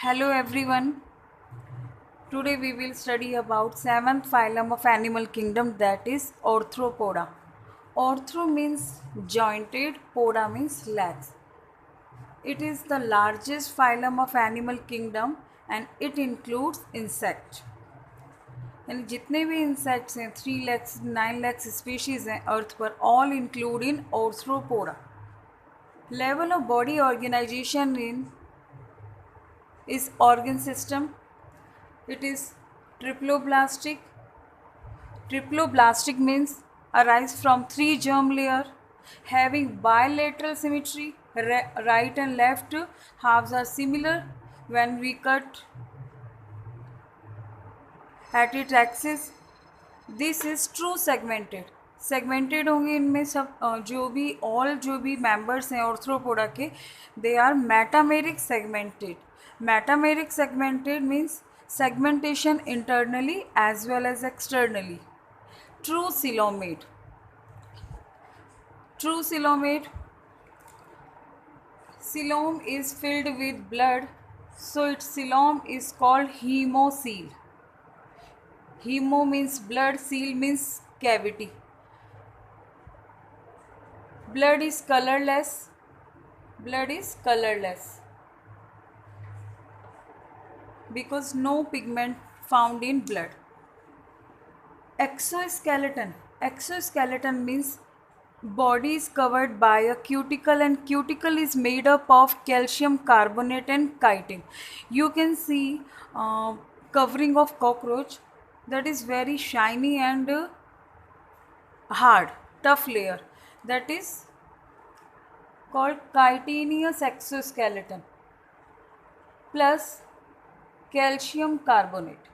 Hello everyone. Today we will study about seventh phylum of animal kingdom, that is Arthropoda. Ortho means jointed, poda means legs. It is the largest phylum of animal kingdom and it includes insect. यानी जितने भी insects हैं 3 lakhs 9 lakhs species हैं earth पर all include in Arthropoda. Level of body organization in is organ system. It is triploblastic. Triploblastic means arise from 3 germ layer having bilateral symmetry. Right and left halves are similar. When we cut at its axis, this is true segmented. Segmented होंगे इनमें सब जो भी members हैं Arthropoda के, they are metameric segmented. Metameric segmented means segmentation internally as well as externally. True coelomate. True coelomate. Coelom is filled with blood, so its coelom is called hemocoel. Hemo means blood, coel means cavity. Blood is colorless. Blood is colorless because no pigment found in blood. Exoskeleton. Exoskeleton means body is covered by a cuticle and cuticle is made up of calcium carbonate and chitin. You can see covering of cockroach that is very shiny and hard, tough layer, that is called chitinous exoskeleton plus calcium carbonate.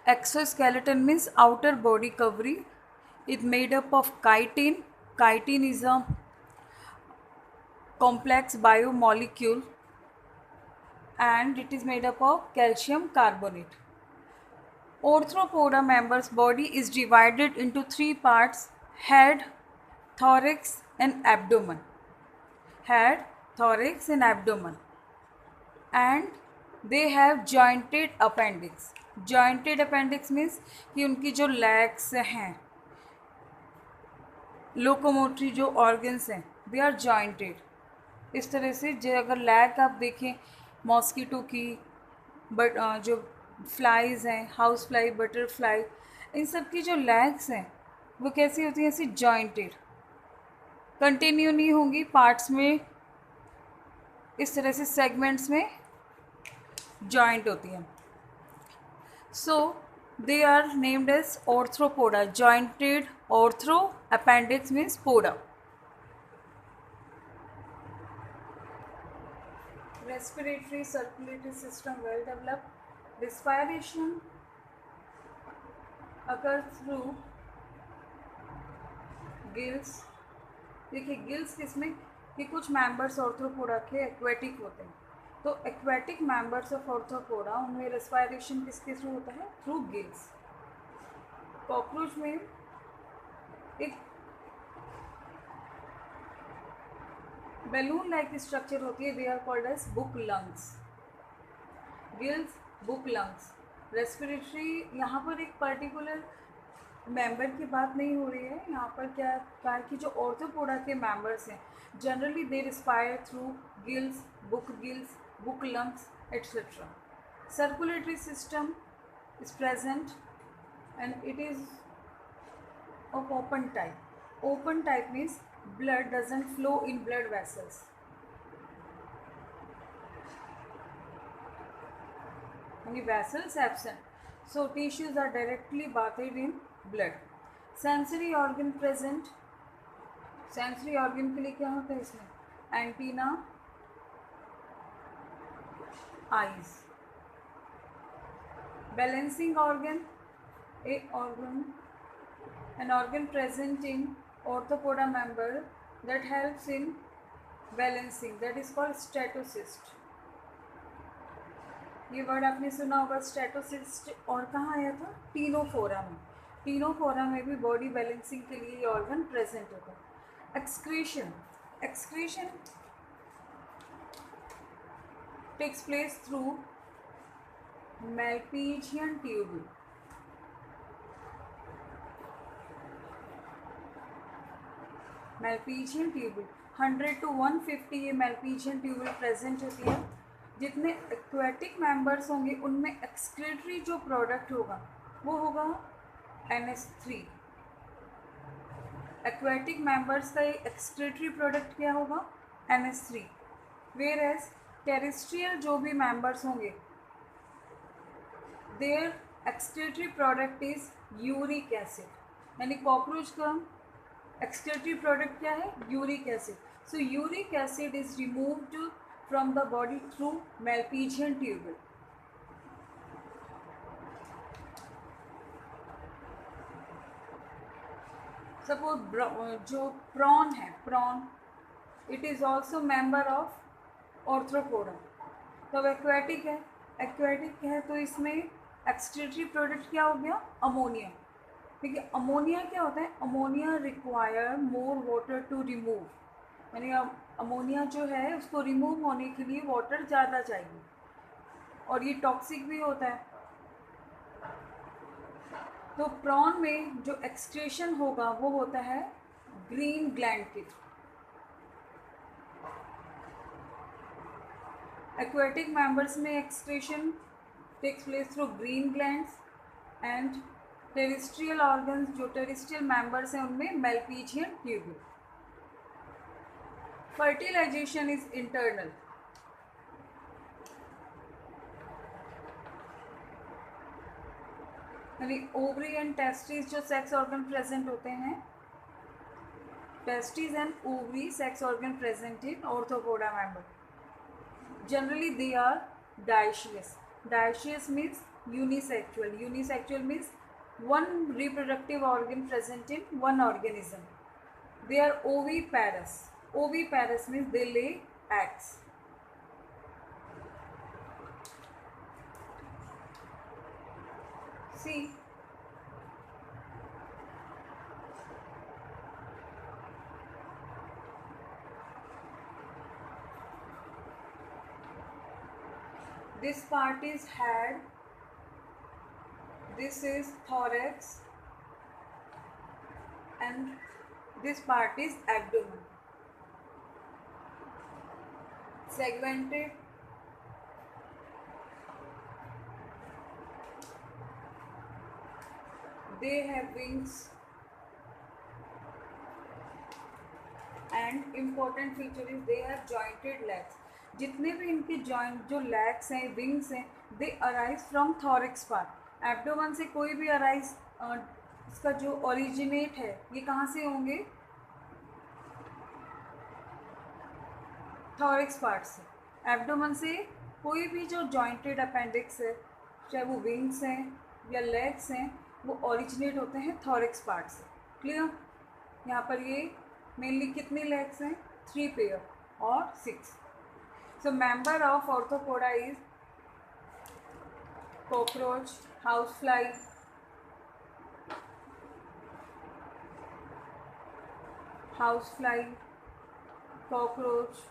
Exoskeleton means outer body covering. It's made up of chitin. Chitin is a complex biomolecule and it is made up of calcium carbonate. Arthropoda members body is divided into 3 parts: head, thorax and abdomen. Head, thorax and abdomen. And they have jointed appendix. Jointed appendix means कि उनकी जो legs हैं, locomotory जो organs हैं, they are jointed. इस तरह से जो अगर लैग आप देखें मॉस्किटो की, बट जो फ्लाइज हैं, हाउस फ्लाई, बटरफ्लाई, इन सब की जो लैग्स हैं वो कैसी होती हैं? ऐसी जॉइंटेड, कंटिन्यू नहीं होंगी पार्ट्स में, इस तरह से सेगमेंट्स में जॉइंट होती हैं. सो they are named as arthropoda. Jointed. Ortho, appendix means poda. Respiratory circulatory system well developed. Respiration occurs through gills. देखिए गिल्स किसमें, कि कुछ मेंबर्स ऑर्थ्रोपोडा के एक्वेटिक होते हैं, तो एक्वेटिक मेंबर्स ऑफ ऑर्थ्रोपोडा उनमें रेस्पिरेशन किसके थ्रू होता है? Through gills. कॉकरोच में एक बैलून लाइक स्ट्रक्चर होती है, they are called as book lungs. Gills, book lungs. Respiratory, यहाँ पर एक पर्टिकुलर मेंबर की बात नहीं हो रही है, यहाँ पर क्या कहा कि जो ऑर्थ्रोपोडा के मेंबर्स हैं generally they respire through gills, book lungs, etc. Circulatory system is present and it is of open type. Open type means blood doesn't flow in blood vessels. Any vessels absent, so tissues are directly bathed in blood. Sensory organ present. Sensory organ के लिए क्या होता है इसमें? Antenna, eyes. Balancing organ, an organ present in orthopoda member that helps in balancing, that is called statocyst. ये word आपने सुना होगा स्टेटोसिस्ट. और कहाँ आया था? टीनोफोरा में. टीनोफोरा में भी बॉडी बैलेंसिंग के लिए ये ऑर्गन प्रेजेंट होगा. Excretion. Excretion takes place through Malpighian tubule. Malpighian tubule 100 to 150 ये Malpighian tubule प्रेजेंट होती है. जितने एक्वेटिक मेंबर्स होंगे उनमें एक्सक्रीटरी जो प्रोडक्ट होगा वो होगा NH3. एक्वेटिक मेंबर्स का एक्सक्रीटरी प्रोडक्ट क्या होगा? NH3. वेयर एज टेरेस्ट्रियल जो भी मेंबर्स होंगे their excretory product is uric acid. यानी कॉकरोच का एक्सक्रीटरी प्रोडक्ट क्या है? Uric acid. So uric acid is removed from the body through Malpighian tubule. Suppose जो प्रॉन है, prawn it is also member of arthropoda. तो अब aquatic है, aquatic है तो इसमें एक्सक्रीटरी प्रोडक्ट क्या हो गया? अमोनिया. ठीक है, अमोनिया क्या होता है? Ammonia require more water to remove. यानी अब अमोनिया जो है उसको रिमूव होने के लिए वाटर ज़्यादा चाहिए और ये टॉक्सिक भी होता है. तो प्रॉन में जो एक्सक्रीशन होगा वो होता है ग्रीन ग्लैंड के थ्रू. एक्वेटिक मेंबर्स में excretion takes place through green glands and terrestrial organs जो टेरेस्ट्रियल मेंबर्स हैं उनमें Malpighian tubule. Fertilization is internal. यानी ओवरी एंड टेस्टिस जो सेक्स ऑर्गन प्रेजेंट होते हैं, testis and ovary sex organ present in arthropoda member. Generally they are dioecious. Dioecious means unisexual. Unisexual means one reproductive organ present in one organism. They are oviparous. Oviparous means they lay eggs. See, this part is head, this is thorax, and this part is abdomen. Segmented. They have wings and important feature is they have jointed legs. जितने भी इनके joint जो legs हैं, wings हैं, दे arise from thorax part. Abdomen से कोई भी arise इसका जो ओरिजिनेट है ये कहाँ से होंगे? थॉरिक्स पार्ट से. एब्डोमेन से कोई भी जो जॉइंटेड अपेंडिक्स है, चाहे वो विंग्स हैं या लेग्स हैं, वो ओरिजिनेट होते हैं थॉरिक्स पार्ट से. क्लियर? यहाँ पर ये मेनली कितने लेग्स हैं? 3 पेयर और 6. So member of Orthopoda is cockroach, housefly, cockroach,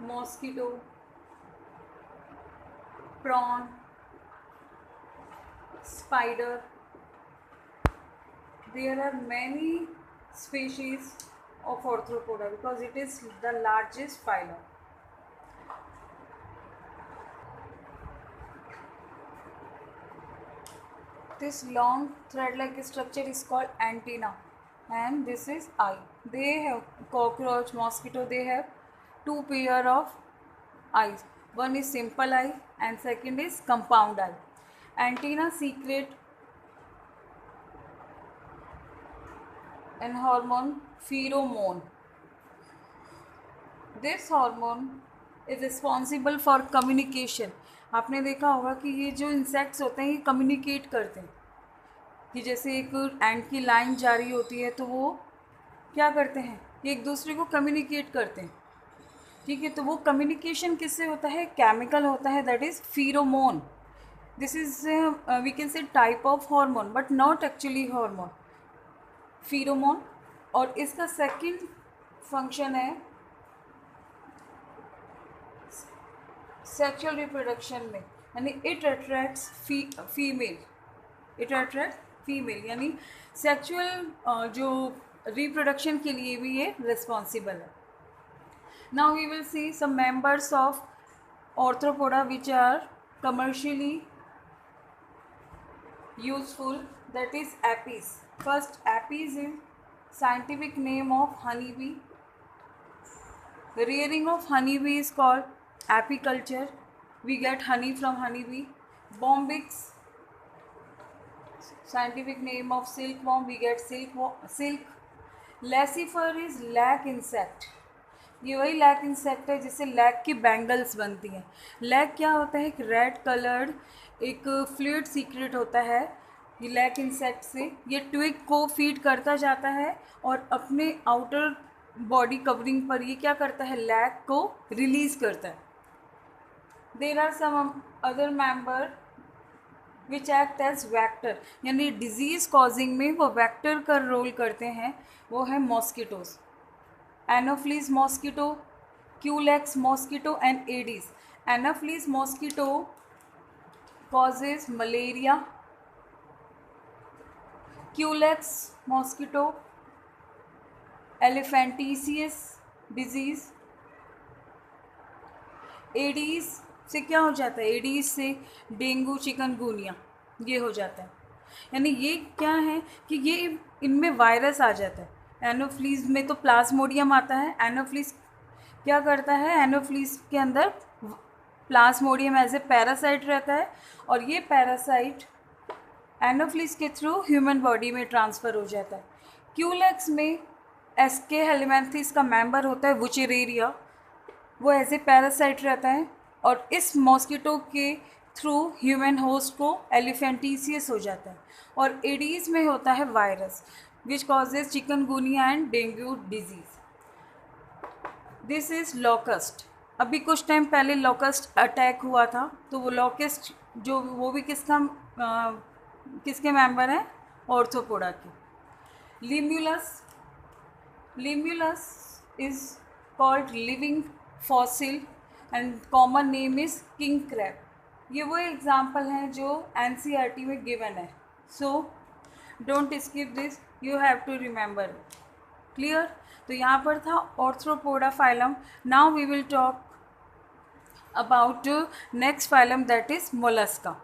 mosquito, prawn, spider. There are many species of Orthopoda because it is the largest phylum. This long thread-like structure is called antenna, and this is eye. They have cockroach, mosquito. They have 2 pair of eyes. One is simple eye, and second is compound eye. Antenna secrete an hormone pheromone. This hormone is responsible for communication. आपने देखा होगा कि ये जो insects होते हैं ये communicate करते हैं कि जैसे एक एंट की लाइन जारी होती है तो वो क्या करते हैं? ये एक दूसरे को कम्युनिकेट करते हैं. ठीक है, तो वो कम्युनिकेशन किससे होता है? केमिकल होता है, that is pheromone. This is we can say type of hormone but not actually hormone, pheromone. और इसका सेकंड फंक्शन है सेक्सुअल रिप्रोडक्शन में, यानी it attracts female, it attract female, यानी सेक्सुअल जो रिप्रोडक्शन के लिए भी ये रिस्पॉन्सिबल है. Now we will see some members of Arthropoda which are commercially useful, that is apis. First, apis is scientific name of honeybee. The rearing of honeybee is called apiculture. We get honey from honeybee. Bombyx, scientific name of silkworm, we get silk. Laccifer is lac insect. ये वही lac insect है जिससे lack की bangles बनती हैं. Lack क्या होता है? एक रेड कलर्ड एक फ्लूइड सीक्रेट होता है ये लैक इंसेक्ट से. ये ट्विग को फीड करता जाता है और अपने आउटर बॉडी कवरिंग पर ये क्या करता है? लैक को रिलीज करता है. There are some other member which act as vector, यानी डिजीज़ कॉजिंग में वो वैक्टर का रोल करते हैं. वो है mosquitoes. Anopheles mosquito, Culex mosquito and Aedes. Anopheles mosquito causes malaria. Culex mosquito elephantiasis disease. Aedes से क्या हो जाता है? Aedes से डेंगू चिकनगुनिया ये हो जाता है. यानी ये क्या है कि ये इनमें वायरस आ जाता है. एनोफ्लीज में तो प्लाज्मोडियम आता है. एनोफ्लीज क्या करता है? एनोफ्लीज के अंदर प्लाज्मोडियम एज ए पैरासाइट रहता है और ये पैरासाइट एनोफ्लीज के थ्रू ह्यूमन बॉडी में ट्रांसफ़र हो जाता है. क्यूलेक्स में एस्के हेलिमेंथिस का मेंबर होता है वुचेरेरिया. वो एज ए पैरासाइट रहता है और इस मॉस्किटो के थ्रू ह्यूमन होस्ट को एलिफेंटिसियस हो जाता है. और एडीज में होता है virus which causes chikungunya and dengue disease. This is locust. अभी कुछ टाइम पहले लॉकस्ट अटैक हुआ था, तो वो लॉकस्ट जो वो भी किसके मेंबर हैं? ऑर्थ्रोपोडा के. Limulus is called living fossil and common name is king crab. ये वो एग्जाम्पल हैं जो NCERT में गिवन है. So don't skip this, you have to remember. Clear? तो यहाँ पर था Arthropoda phylum. Now we will talk about next phylum that is Mollusca.